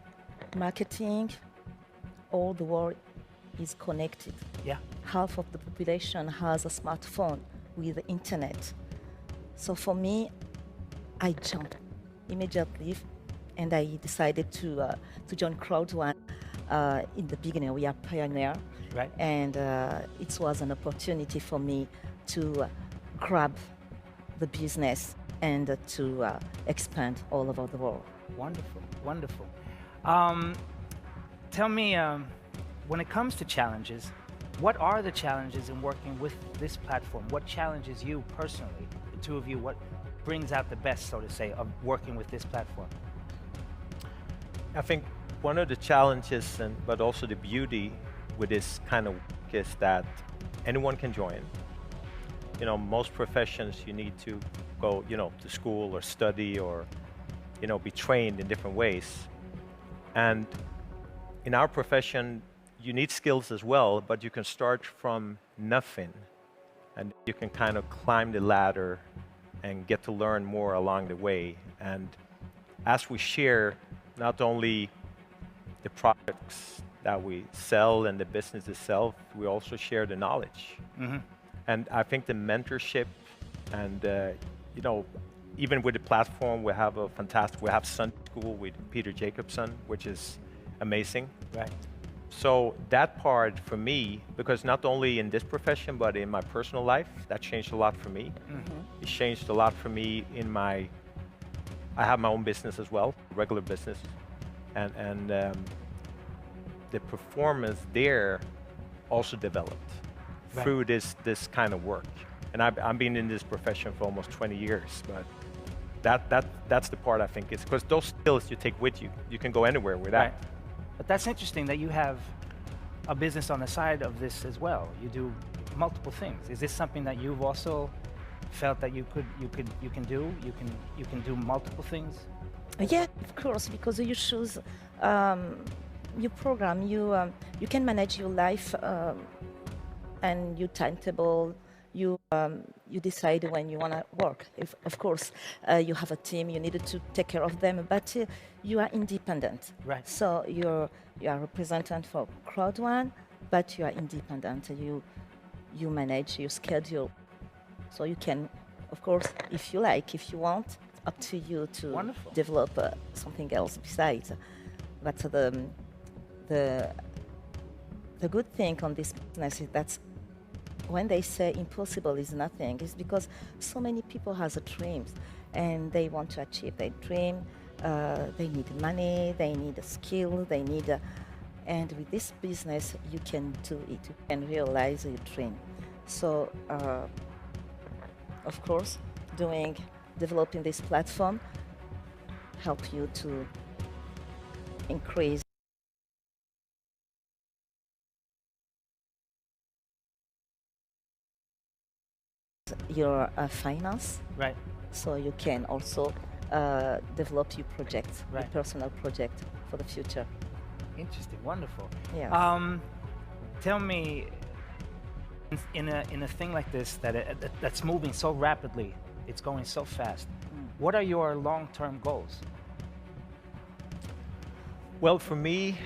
marketing, all the world is connected. Yeah. Half of the population has a smartphone with the internet. So for me, I jumped immediately, and I decided to join Crowd1. In the beginning, we are pioneer, Right. and it was an opportunity for me to grab the business and to expand all over the world. Wonderful, wonderful. Tell me, when it comes to challenges, what are the challenges in working with this platform? What challenges you personally, the two of you, what brings out the best, so to say, of working with this platform? I think one of the challenges, but also the beauty with this kind of work is that anyone can join. You know, most professions you need to go, to school or study or, be trained in different ways. And in our profession, you need skills as well, but you can start from nothing, and you can kind of climb the ladder and get to learn more along the way. And as we share not only the products that we sell and the business itself, we also share the knowledge. Mm-hmm. And I think the mentorship and, even with the platform, we have Sunday School with Peter Jacobson, which is amazing. Right. So that part for me, because not only in this profession, but in my personal life, that changed a lot for me. Mm-hmm. It changed a lot for me I have my own business as well, regular business. And the performance there also developed through this kind of work. And I've been in this profession for almost 20 years, but that's the part I think is, because those skills you take with you. You can go anywhere with that. Right. But that's interesting that you have a business on the side of this as well. You do multiple things. Is this something that you've also felt that you can do? You can do multiple things? Yeah, of course, because you choose your program, you can manage your life and your timetable. You decide when you want to work. If, of course, you have a team, you needed to take care of them, but you are independent. Right. So you are a representative for Crowd1, but you are independent. You manage your schedule, so you can, of course, if you like, if you want, up to you to Wonderful. develop something else besides. But the good thing on this business is that when they say impossible is nothing, it's because so many people has dreams and they want to achieve their dream. They need money, they need a skill, and with this business you can do it, you can realize your dream. So, of course, developing this platform help you to increase your finance, Right. so you can also develop your project, your Right. personal project for the future. Interesting. Wonderful. Yes. Tell me, in a thing like this that's moving so rapidly, it's going so fast. What are your long-term goals? Well, for me,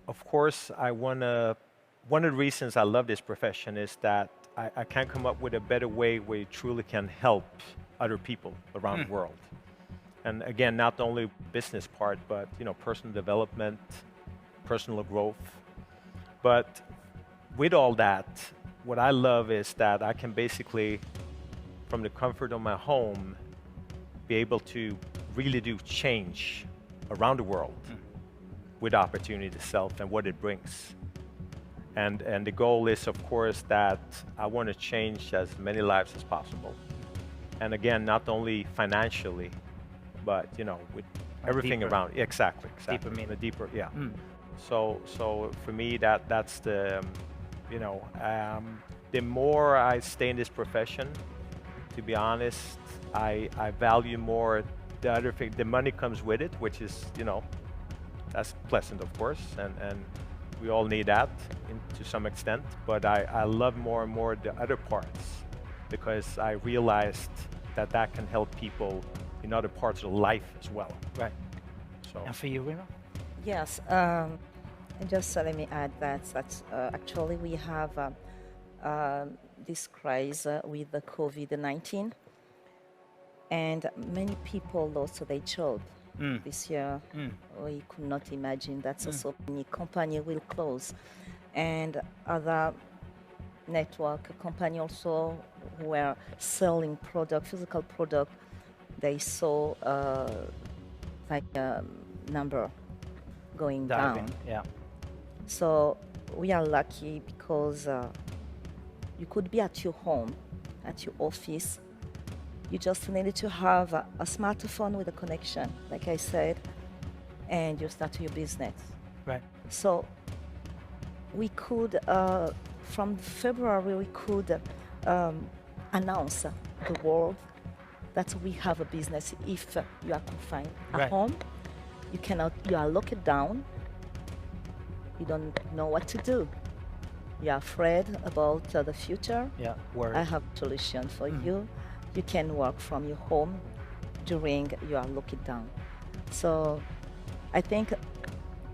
of course, one of the reasons I love this profession is that I can't come up with a better way where you truly can help other people around the world. And again, not only business part, but personal development, personal growth. But with all that, what I love is that I can basically, from the comfort of my home, be able to really do change around the world with opportunity itself and what it brings. And the goal is, of course, that I want to change as many lives as possible. And again, not only financially, but with everything deeper. around. Exactly. Deeper meaning. The deeper, yeah. So for me, that's the, the more I stay in this profession, to be honest, I value more the other thing. The money comes with it, which is, that's pleasant, of course, and we all need that to some extent. But I love more and more the other parts, because I realized that can help people in other parts of life as well. Right. So. And for you, Reno? Yes, and just let me add that actually we have this crisis with the COVID-19, and many people lost their job this year. We could not imagine that so many companies will close, and other network company also who were selling product, physical product, they saw like number going Diving. down. Yeah. So we are lucky because you could be at your home, at your office. You just needed to have a smartphone with a connection, like I said, and you start your business. Right. So we could, from February, we could announce the world that we have a business. If you are confined at Right. home, you are locked down. You don't know what to do. You are afraid about the future. Yeah. Word. I have a solution for you. You can work from your home during you are locked down. So I think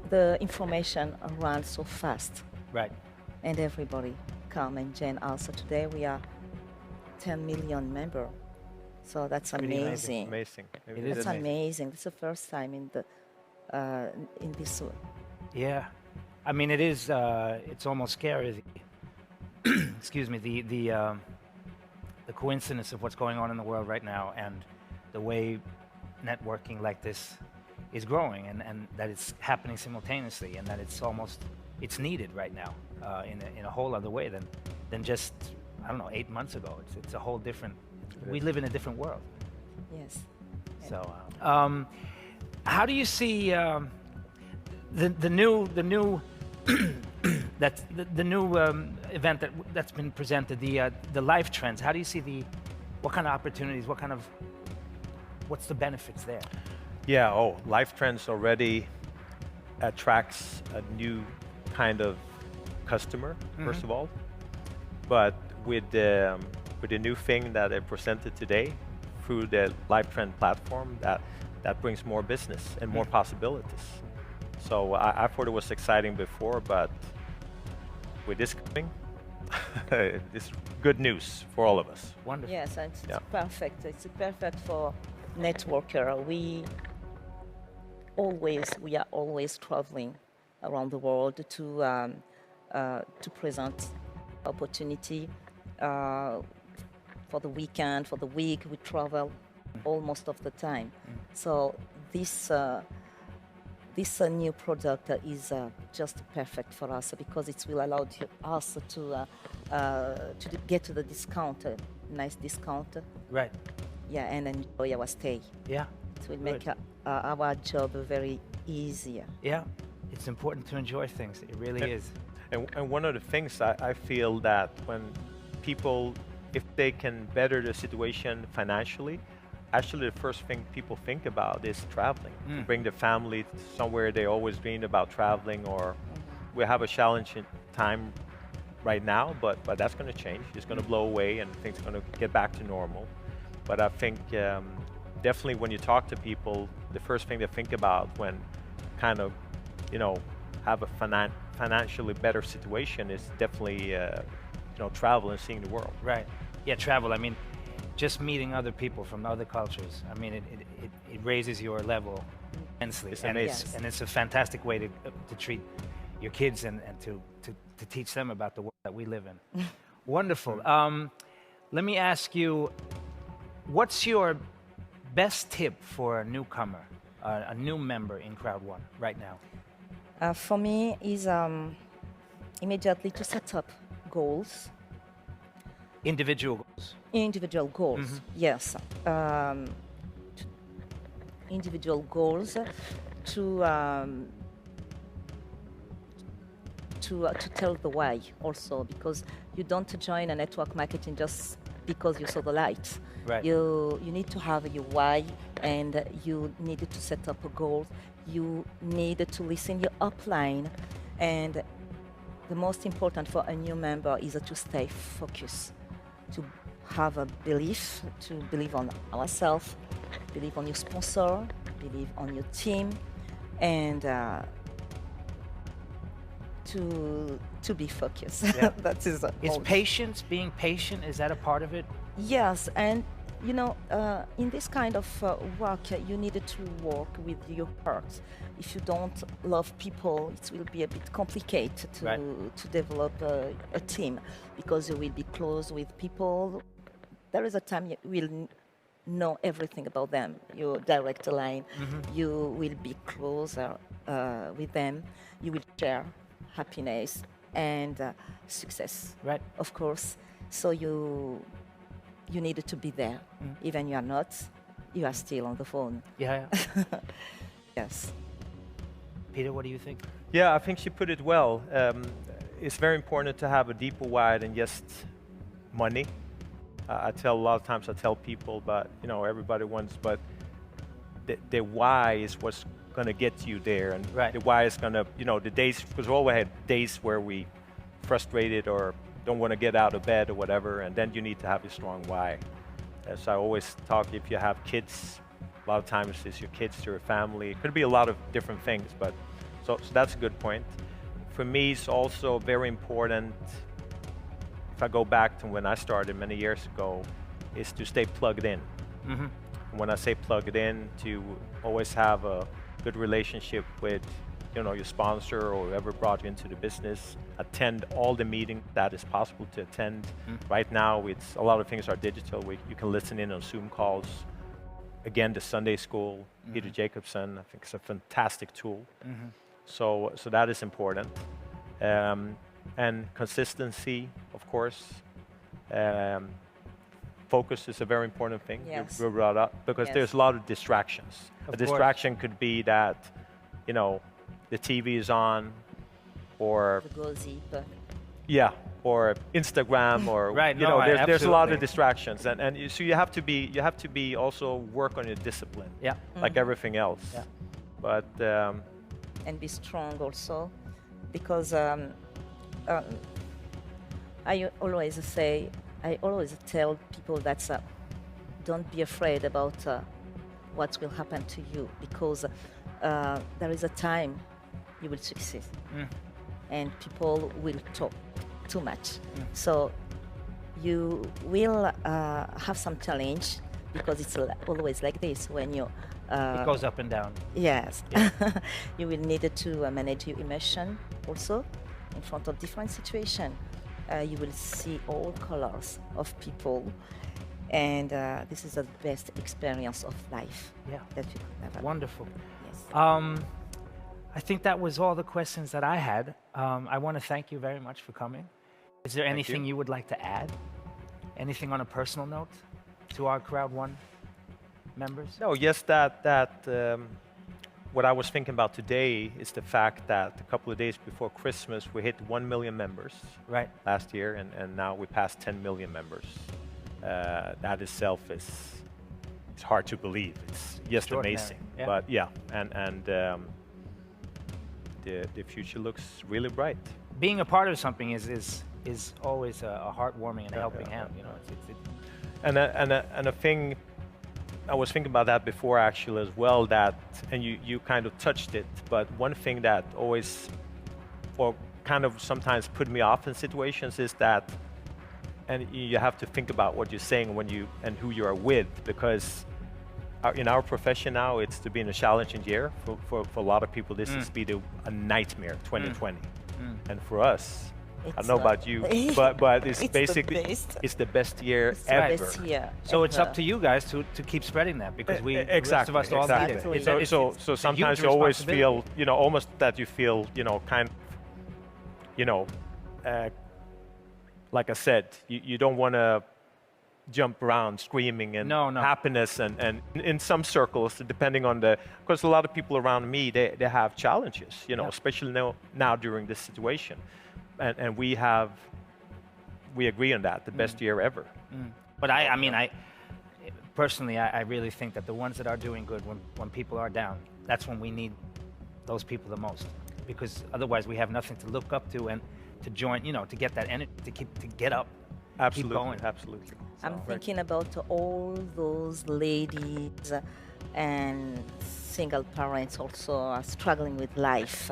the information runs so fast, Right. and everybody come and join us. So today we are 10 million member. So that's Pretty amazing. amazing. Amazing. It is That's amazing. amazing. It's the first time in this. Yeah. I mean, it is. It's almost scary. Excuse me. The coincidence of what's going on in the world right now, and the way networking like this is growing, and that it's happening simultaneously, and that it's needed right now in a whole other way than just, I don't know, 8 months ago. It's a whole different. We live in a different world. Yes. So, how do you see the new that's the new event that's been presented, the life trends? How do you see what kind of opportunities? What's the benefits there? Yeah, Life Trends already attracts a new kind of customer, first of all. But with the new thing that I presented today through the Life Trend platform, that brings more business and more possibilities. So I thought it was exciting before, but with this coming, it's good news for all of us. Wonderful. Yes, and it's Yeah. perfect. It's perfect for networker. We are always traveling around the world to present opportunity for the weekend, for the week. We travel almost of the time. So this new product is just perfect for us because it will allow us to get to the discount, nice discount. Right. Yeah, and enjoy our stay. Yeah. It will make our job very easier. Yeah. It's important to enjoy things. It really is. And one of the things I feel that when people, if they can better the situation financially, actually the first thing people think about is traveling. To bring the family somewhere they always dreamed about traveling, or we have a challenging time right now, but that's going to change. It's going to blow away and things are going to get back to normal. But I think definitely when you talk to people, the first thing they think about when kind of, have a financially better situation is definitely, travel and seeing the world. Right. Yeah, travel. I mean, just meeting other people from other cultures. I mean, it raises your level immensely. It's and amazing. and it's a fantastic way to treat your kids and to teach them about the world that we live in. Wonderful. Let me ask you, what's your best tip for a newcomer, a new member in Crowd One right now? For me, is immediately to set up goals. Individual goals. Individual goals, yes. Individual goals to tell the why also, because you don't join a network marketing just because you saw the light. Right. You need to have your why, and you need to set up a goal. You need to listen your upline, and the most important for a new member is to stay focused, to have a belief, to believe on ourselves, believe on your sponsor, believe on your team, and to be focused. Yeah. That is Is all. patience, being patient, is that a part of it? Yes, and you know, in this kind of work, you need to work with your heart. If you don't love people, it will be a bit complicated to, Right. to develop a team, because you will be close with people. There is a time you will know everything about them, your direct line. You will be closer with them. You will share happiness and success, Right. of course. So you needed to be there. Even you are not, you are still on the phone. Yeah. Yes. Peter, what do you think? Yeah, I think she put it well. It's very important to have a deeper why than just money. I tell a lot of times, I tell people, but you know, everybody wants, but the why is what's going to get you there, and Right. the why is going to, you know, the days, because we all had days where we frustrated or don't want to get out of bed or whatever, and then you need to have a strong why. As I always talk, if you have kids, a lot of times it's your kids, your family. It could be a lot of different things, but so that's a good point. For me, it's also very important, if I go back to when I started many years ago, is to stay plugged in. When I say plugged in, to always have a good relationship with, you know, your sponsor or whoever brought you into the business. Attend all the meetings that is possible to attend. Right now, it's a lot of things are digital. You can listen in on Zoom calls. Again, the Sunday School, Peter Jacobson, I think it's a fantastic tool. So that is important. And consistency, of course. Focus is a very important thing. Yes. You brought up, because Yes. there's a lot of distractions. Of A course. distraction could be that, you know, the TV is on, or The gossip. yeah, or Instagram, or Right, you no, know, there's a lot absolutely. of distractions, and so you have to be also work on your discipline, Yeah. like everything else. Yeah. But And be strong also, because I always tell people that don't be afraid about what will happen to you, because there is a time you will succeed, and people will talk too much. So you will have some challenge, because it's always like this when you. It goes up and down. Yes. You will need to manage your emotion also in front of different situations. You will see all colors of people, and this is the best experience of life Yeah. that you could ever. Wonderful. Yes. I think that was all the questions that I had. I want to thank you very much for coming. Is there anything you would like to add? Anything on a personal note to our Crowd One members? no, yes, what I was thinking about today is the fact that a couple of days before Christmas, we hit 1 million members Right. last year, and now we passed 10 million members. That itself it's hard to believe. It's just Extraordinary, amazing. yeah. But yeah, and the future looks really bright. Being a part of something is always a heartwarming and a helping yeah, hand. You know, And a thing, I was thinking about that before actually as well, that, and you kind of touched it, but one thing that always, or kind of sometimes put me off in situations is that, and you have to think about what you're saying when you, and who you are with, because in our profession now, it's to be in a challenging year. For a lot of people, this is be a nightmare, 2020. And for us, I don't know about you, but it's basically, it's the best year It's the ever. best year so it's ever. up to you guys to keep spreading that, because the rest of us all exactly. need it. So sometimes huge you always responsibility. feel, you know, almost that you feel, you know, kind of, you know, like I said, you don't want to jump around screaming and No. happiness, and in some circles, depending on because a lot of people around me, they have challenges, you know, Yeah. especially now during this situation, and we agree on that, the best year ever. But I mean, personally, I really think that the ones that are doing good, when people are down, that's when we need those people the most, because otherwise we have nothing to look up to and to join, you know, to get that energy, to get up, Absolutely, keep going. absolutely. I'm thinking about all those ladies and single parents also are struggling with life.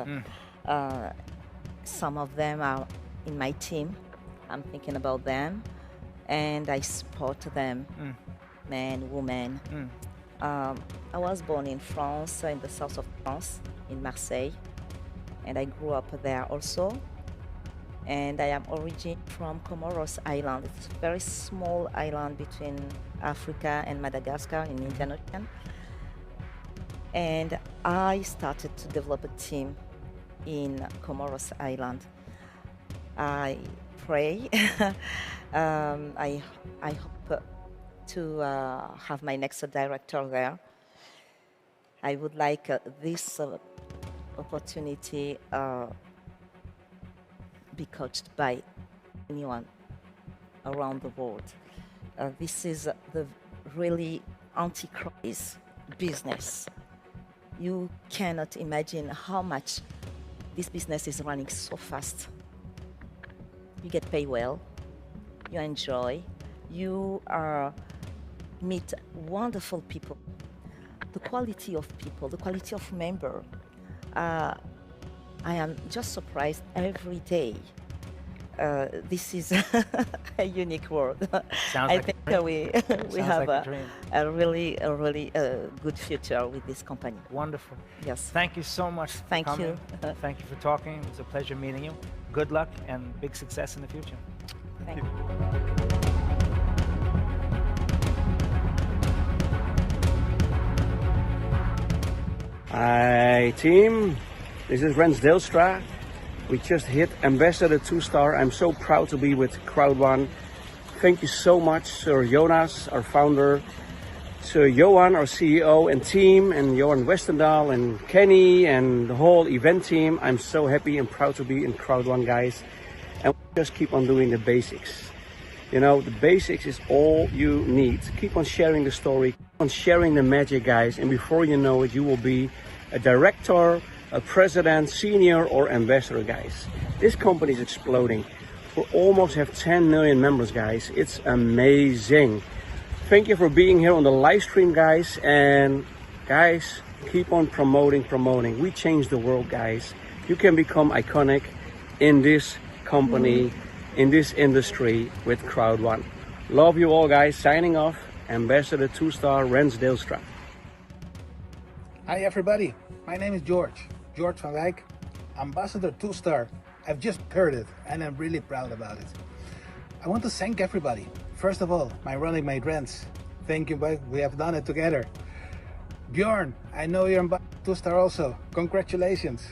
Some of them are in my team. I'm thinking about them, and I support them, men, women. I was born in France, in the south of France, in Marseille, and I grew up there also. And I am origin from Comoros Island. It's a very small island between Africa and Madagascar in Indian Ocean. And I started to develop a team in Comoros Island. I pray. I hope to have my next director there. I would like this opportunity be coached by anyone around the world. This is the really anti-crisis business. You cannot imagine how much this business is running so fast. You get paid well, you enjoy, you meet wonderful people. The quality of people, the quality of member, I am just surprised every day. This is a unique world. I think we have a really good future with this company. Wonderful. Yes. Thank you so much for Thank coming. you. Thank you for talking. It was a pleasure meeting you. Good luck and big success in the future. Thank you. Hi team, this is Rens Deelstra. We just hit Ambassador 2-star. I'm so proud to be with Crowd1. Thank you so much, Sir Jonas, our founder, Sir Johan, our CEO and team, and Johan Westendahl and Kenny and the whole event team. I'm so happy and proud to be in Crowd1, guys. And we just keep on doing the basics. You know, the basics is all you need. Keep on sharing the story, keep on sharing the magic, guys. And before you know it, you will be a director, a president, senior, or ambassador, guys. This company is exploding. We almost have 10 million members, guys. It's amazing. Thank you for being here on the live stream, guys. And guys, keep on promoting. We change the world, guys. You can become iconic in this company, in this industry with Crowd1. Love you all, guys. Signing off, Ambassador 2-star Rens Deelstra. Hi everybody, my name is George van Wijk, Ambassador 2-star. I've just heard it and I'm really proud about it. I want to thank everybody. First of all, my running mate Rens. Thank you, boy. We have done it together. Bjorn, I know you're Ambassador 2-star also. Congratulations.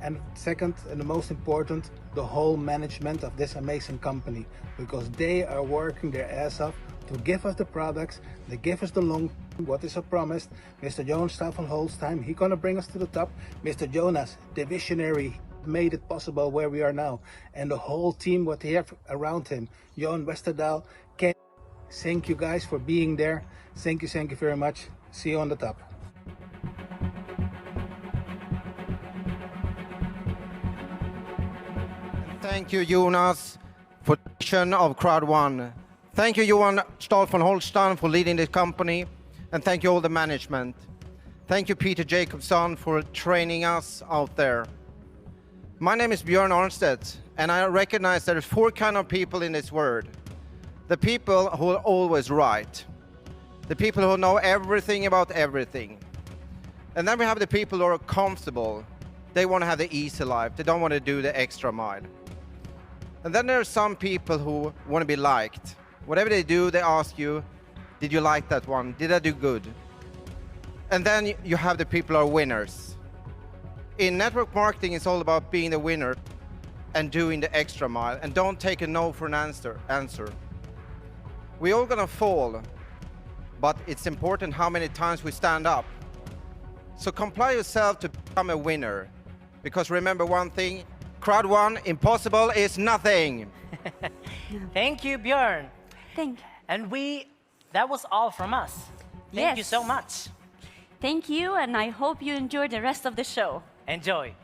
And second, and the most important, the whole management of this amazing company, because they are working their ass off to give us the products, they give us the long, what is promised. Mr. Jonas van Holstein, he's gonna bring us to the top. Mr. Jonas, the visionary, made it possible where we are now. And the whole team, what he have around him, Johan Westerdahl, Ken, thank you guys for being there. Thank you very much. See you on the top. Thank you, Jonas, for the vision of Crowd1. Thank you, Johan Stahl von Holstein, for leading this company. And thank you all the management. Thank you, Peter Jacobson, for training us out there. My name is Björn Arnstedt, and I recognize there are 4 kinds of people in this world. The people who are always right. The people who know everything about everything. And then we have the people who are comfortable. They want to have the easy life. They don't want to do the extra mile. And then there are some people who want to be liked. Whatever they do, they ask you, did you like that one? Did I do good? And then you have the people who are winners. In network marketing, it's all about being the winner and doing the extra mile. And don't take a no for an answer. We're all gonna fall, but it's important how many times we stand up. So comply yourself to become a winner. Because remember one thing, Crowd1, impossible is nothing. Thank you, Björn. Thank you. And that was all from us. Thank you so much. Thank you, and I hope you enjoy the rest of the show. Enjoy.